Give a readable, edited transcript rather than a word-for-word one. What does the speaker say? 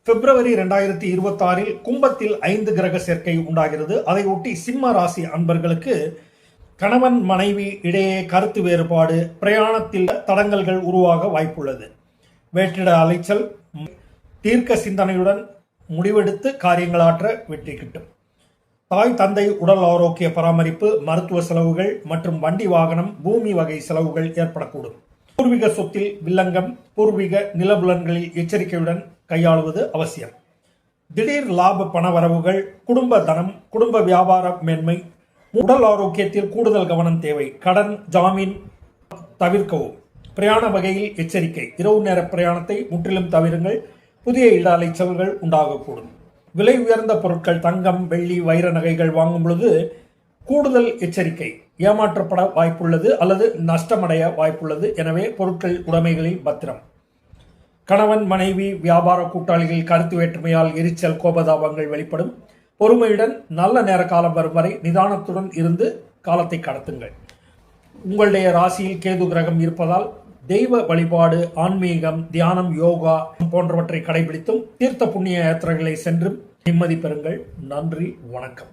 பிப்ரவரி 2026 கும்பத்தில் 5 கிரக சேர்க்கை உண்டாகிறது. அதையொட்டி சிம்ம ராசி அன்பர்களுக்கு கணவன் மனைவி இடையே கருத்து வேறுபாடு, பிரயாணத்தில் தடங்கல்கள் உருவாக வாய்ப்புள்ளது. வேற்றிட அலைச்சல், தீர்க்க சிந்தனையுடன் முடிவெடுத்து காரியங்களாற்ற வெற்றி கிட்டும். தாய் தந்தை உடல் ஆரோக்கிய பராமரிப்பு, மருத்துவ செலவுகள் மற்றும் வண்டி வாகனம், பூமி வகை செலவுகள் ஏற்படக்கூடும். பூர்வீக சொத்தில் வில்லங்கம், பூர்வீக நிலபுலன்களில் எச்சரிக்கையுடன் கையாளுவது அவசியம். திடீர் லாப பணவரவுகள், குடும்ப தனம், குடும்ப வியாபார மேன்மை, உடல் ஆரோக்கியத்தில் கூடுதல் கவனம் தேவை. கடன், ஜாமீன் தவிர்க்கவும். பிரயாண வகையில் எச்சரிக்கை. இரவு நேர பிரயாணத்தை முற்றிலும் தவிருங்கள். புதிய இட அலைச்சல்கள் உண்டாகக்கூடும். விலை உயர்ந்த பொருட்கள், தங்கம், வெள்ளி, வைர நகைகள் வாங்கும் பொழுது கூடுதல் எச்சரிக்கை. ஏமாற்றப்பட வாய்ப்புள்ளது அல்லது நஷ்டமடைய வாய்ப்புள்ளது. எனவே பொருட்கள் உடைமைகளில் பத்திரம். கணவன் மனைவி வியாபார கூட்டாளிகள் கருத்து வேற்றுமையால் எரிச்சல், கோபதாபங்கள் வெளிப்படும். பொறுமையுடன் நல்ல நேர காலம் வரும் வரை நிதானத்துடன் இருந்து காலத்தை கடத்துங்கள். உங்களுடைய ராசியில் கேது கிரகம் இருப்பதால் தெய்வ வழிபாடு, ஆன்மீகம், தியானம், யோகா போன்றவற்றை கடைபிடித்தும் தீர்த்த புண்ணிய யாத்திரைகளை சென்றும் நிம்மதி பெறுங்கள். நன்றி, வணக்கம்.